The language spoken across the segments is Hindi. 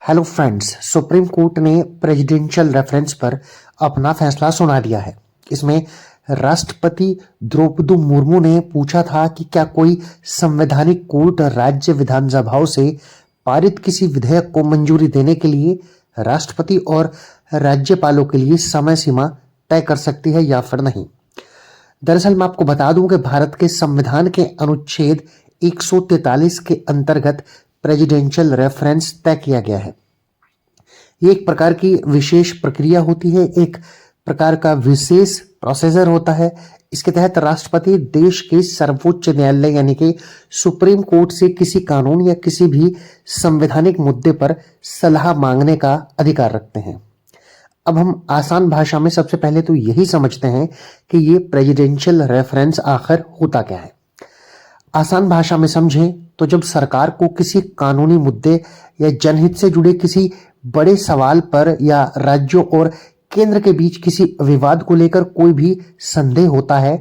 हेलो फ्रेंड्स, सुप्रीम कोर्ट ने प्रेसिडेंशियल रेफरेंस पर अपना फैसला सुना दिया है। इसमें राष्ट्रपति द्रौपदी मुर्मू ने पूछा था कि क्या कोई संवैधानिक कोर्ट राज्य विधानसभाओं से पारित किसी विधेयक को मंजूरी देने के लिए राष्ट्रपति और राज्यपालों के लिए समय सीमा तय कर सकती है या फिर नहीं। दरअसल मैं आपको बता दूं कि भारत के संविधान के अनुच्छेद 143 के अंतर्गत प्रेसिडेंशियल रेफरेंस तय किया गया है। ये एक प्रकार की विशेष प्रक्रिया होती है, एक प्रकार का विशेष प्रोसीजर होता है। इसके तहत राष्ट्रपति देश के सर्वोच्च न्यायालय यानी कि सुप्रीम कोर्ट से किसी कानून या किसी भी संवैधानिक मुद्दे पर सलाह मांगने का अधिकार रखते हैं। अब हम आसान भाषा में सबसे पहले तो यही समझते हैं कि ये प्रेसिडेंशियल रेफरेंस आखिर होता क्या है। आसान भाषा में समझें तो जब सरकार को किसी कानूनी मुद्दे या जनहित से जुड़े किसी बड़े सवाल पर या राज्यों और केंद्र के बीच किसी विवाद को लेकर कोई भी संदेह होता है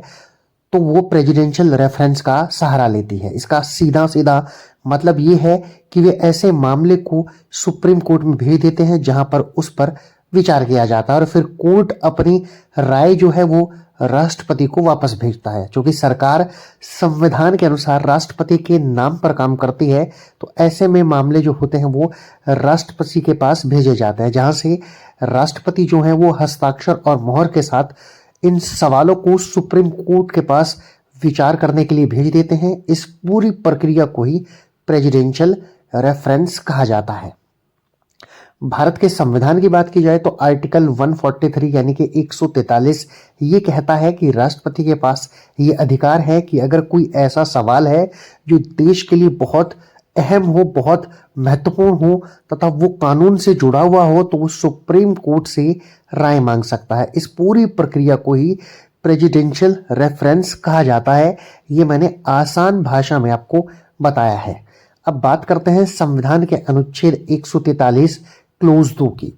तो वो प्रेसिडेंशियल रेफरेंस का सहारा लेती है। इसका सीधा सीधा मतलब ये है कि वे ऐसे मामले को सुप्रीम कोर्ट में भेज देते हैं जहां पर उस पर विचार किया जाता है और फिर कोर्ट अपनी राय जो है वो राष्ट्रपति को वापस भेजता है। क्योंकि सरकार संविधान के अनुसार राष्ट्रपति के नाम पर काम करती है तो ऐसे में मामले जो होते हैं वो राष्ट्रपति के पास भेजे जाते हैं, जहां से राष्ट्रपति जो है वो हस्ताक्षर और मोहर के साथ इन सवालों को सुप्रीम कोर्ट के पास विचार करने के लिए भेज देते हैं। इस पूरी प्रक्रिया को ही प्रेसिडेंशियल रेफरेंस कहा जाता है। भारत के संविधान की बात की जाए तो आर्टिकल 143 यानी कि 143 ये कहता है कि राष्ट्रपति के पास ये अधिकार है कि अगर कोई ऐसा सवाल है जो देश के लिए बहुत अहम हो, बहुत महत्वपूर्ण हो तथा वो कानून से जुड़ा हुआ हो तो वो सुप्रीम कोर्ट से राय मांग सकता है। इस पूरी प्रक्रिया को ही प्रेसिडेंशियल रेफरेंस कहा जाता है। ये मैंने आसान भाषा में आपको बताया है। अब बात करते हैं संविधान के अनुच्छेद 143 क्लोज 2 की,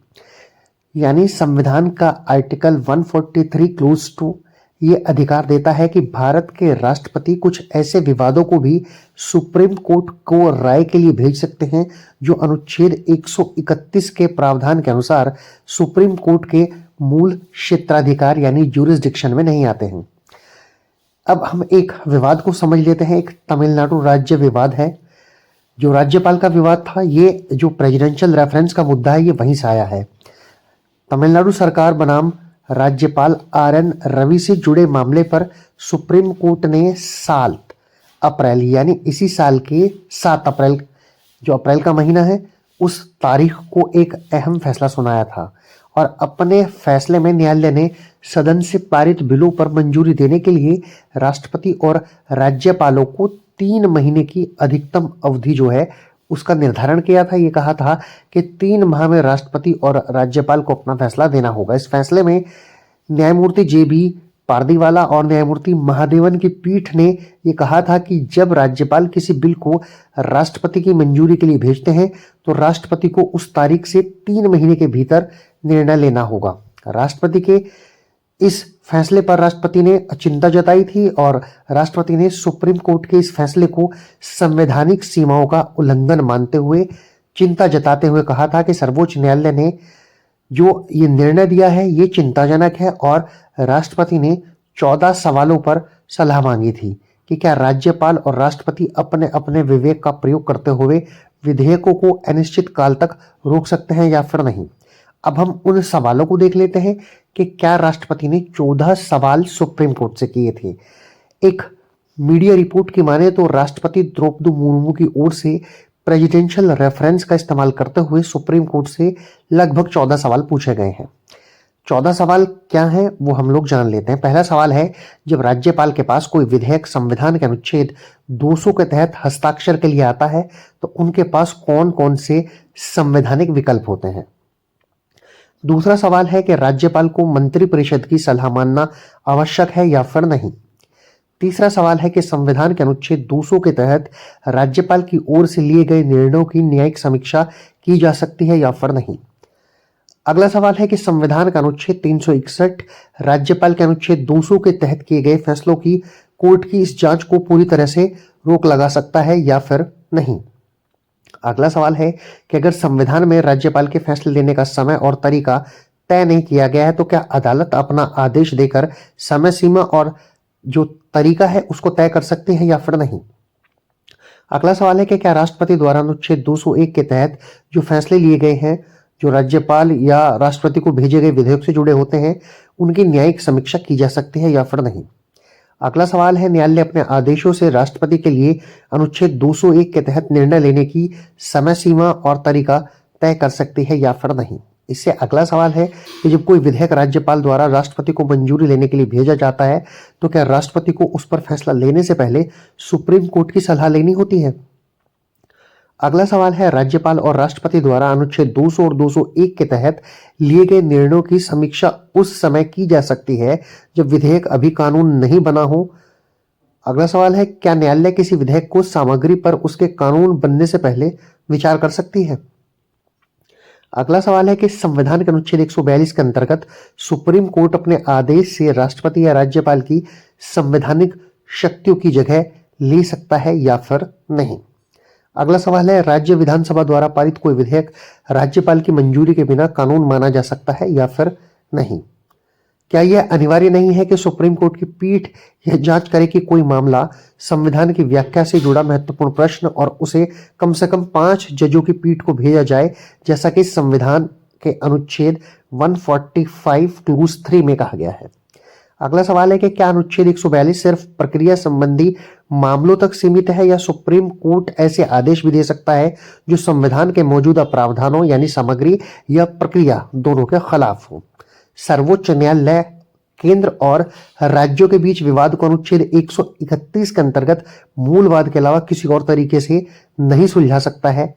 यानी संविधान का आर्टिकल 143 क्लोज 2 ये अधिकार देता है कि भारत के राष्ट्रपति कुछ ऐसे विवादों को भी सुप्रीम कोर्ट को राय के लिए भेज सकते हैं जो अनुच्छेद 131 के प्रावधान के अनुसार सुप्रीम कोर्ट के मूल क्षेत्राधिकार यानी ज्यूरिसडिक्शन में नहीं आते हैं। अब हम एक विवाद को समझ लेते हैं। एक तमिलनाडु राज्य विवाद है। जो राज्यपाल का विवाद था, ये जो प्रेसिडेंशियल रेफरेंस का मुद्दा है ये वहीं से आया है। तमिलनाडु सरकार बनाम राज्यपाल RN रवि से जुड़े मामले पर सुप्रीम कोर्ट ने 7 अप्रैल यानी इसी साल के 7 अप्रैल, जो अप्रैल का महीना है, उस तारीख को एक अहम फैसला सुनाया था और अपने फैसले में न्यायालय ने सदन से पारित बिलों पर मंजूरी देने के लिए राष्ट्रपति और राज्यपालों को 3 महीने की अधिकतम अवधि जो है उसका निर्धारण किया था। ये कहा था कि 3 माह में राष्ट्रपति और राज्यपाल को अपना फैसला देना होगा। इस फैसले में न्यायमूर्ति JB पारदीवाला और न्यायमूर्ति महादेवन की पीठ ने ये कहा था कि जब राज्यपाल किसी बिल को राष्ट्रपति की मंजूरी के लिए भेजते हैं तो राष्ट्रपति को उस तारीख से 3 महीने के भीतर निर्णय लेना होगा। राष्ट्रपति के इस फैसले पर राष्ट्रपति ने चिंता जताई थी और राष्ट्रपति ने सुप्रीम कोर्ट के इस फैसले को संवैधानिक सीमाओं का उल्लंघन मानते हुए चिंता जताते हुए कहा था कि सर्वोच्च न्यायालय ने जो ये निर्णय दिया है ये चिंताजनक है और राष्ट्रपति ने 14 सवालों पर सलाह मांगी थी कि क्या राज्यपाल और राष्ट्रपति अपने अपने विवेक का प्रयोग करते हुए विधेयकों को अनिश्चित काल तक रोक सकते हैं या फिर नहीं। अब हम उन सवालों को देख लेते हैं कि क्या राष्ट्रपति ने 14 सवाल सुप्रीम कोर्ट से किए थे। एक मीडिया रिपोर्ट की माने तो राष्ट्रपति द्रौपदी मुर्मू की ओर से प्रेसिडेंशियल रेफरेंस का इस्तेमाल करते हुए सुप्रीम कोर्ट से लगभग 14 सवाल पूछे गए हैं। 14 सवाल क्या हैं वो हम लोग जान लेते हैं। पहला सवाल है, जब राज्यपाल के पास कोई विधेयक संविधान के अनुच्छेद 200 के तहत हस्ताक्षर के लिए आता है तो उनके पास कौन कौन से संवैधानिक विकल्प होते हैं। दूसरा सवाल है कि राज्यपाल को मंत्रिपरिषद की सलाह मानना आवश्यक है या फिर नहीं। तीसरा सवाल है कि संविधान के अनुच्छेद 200 के तहत राज्यपाल की ओर से लिए गए निर्णयों की न्यायिक समीक्षा की जा सकती है या फिर नहीं। अगला सवाल है कि संविधान का अनुच्छेद 361 राज्यपाल के अनुच्छेद 200 के तहत किए गए फैसलों की कोर्ट की इस जांच को पूरी तरह से रोक लगा सकता है या फिर नहीं। अगला सवाल है कि अगर संविधान में राज्यपाल के फैसले लेने का समय और तरीका तय नहीं किया गया है तो क्या अदालत अपना आदेश देकर समय सीमा और जो तरीका है उसको तय कर सकते हैं या फिर नहीं। अगला सवाल है कि क्या राष्ट्रपति द्वारा अनुच्छेद 201 के तहत जो फैसले लिए गए हैं, जो राज्यपाल या राष्ट्रपति को भेजे गए विधेयक से जुड़े होते हैं, उनकी न्यायिक समीक्षा की जा सकती है या फिर नहीं। अगला सवाल है, न्यायालय अपने आदेशों से राष्ट्रपति के लिए अनुच्छेद 201 के तहत निर्णय लेने की समय सीमा और तरीका तय कर सकती है या फिर नहीं। इससे अगला सवाल है कि जब कोई विधेयक राज्यपाल द्वारा राष्ट्रपति को मंजूरी लेने के लिए भेजा जाता है तो क्या राष्ट्रपति को उस पर फैसला लेने से पहले सुप्रीम कोर्ट की सलाह लेनी होती है। अगला सवाल है, राज्यपाल और राष्ट्रपति द्वारा अनुच्छेद 200 और 201 के तहत लिए गए निर्णयों की समीक्षा उस समय की जा सकती है जब विधेयक अभी कानून नहीं बना हो। अगला सवाल है, क्या न्यायालय किसी विधेयक को सामग्री पर उसके कानून बनने से पहले विचार कर सकती है। अगला सवाल है कि संविधान के अनुच्छेद 142 के अंतर्गत सुप्रीम कोर्ट अपने आदेश से राष्ट्रपति या राज्यपाल की संवैधानिक शक्तियों की जगह ले सकता है या फिर नहीं। अगला सवाल है, राज्य विधानसभा द्वारा पारित कोई विधेयक राज्यपाल की मंजूरी के बिना कानून माना जा सकता है या फिर नहीं। क्या यह अनिवार्य नहीं है कि सुप्रीम कोर्ट की पीठ यह जांच करे कि कोई मामला संविधान की व्याख्या से जुड़ा महत्वपूर्ण प्रश्न और उसे कम से कम 5 जजों की पीठ को भेजा जाए, जैसा कि संविधान के अनुच्छेद 145 क्लूज 3 में कहा गया है। अगला सवाल है कि क्या अनुच्छेद 142 सिर्फ प्रक्रिया संबंधी मामलों तक सीमित है या सुप्रीम कोर्ट ऐसे आदेश भी दे सकता है जो संविधान के मौजूदा प्रावधानों यानी सामग्री या प्रक्रिया दोनों के खिलाफ हो। सर्वोच्च न्यायालय केंद्र और राज्यों के बीच विवाद को अनुच्छेद 131 के अंतर्गत मूलवाद के अलावा किसी और तरीके से नहीं सुलझा सकता है।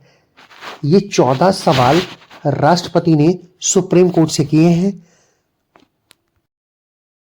ये 14 सवाल राष्ट्रपति ने सुप्रीम कोर्ट से किए हैं।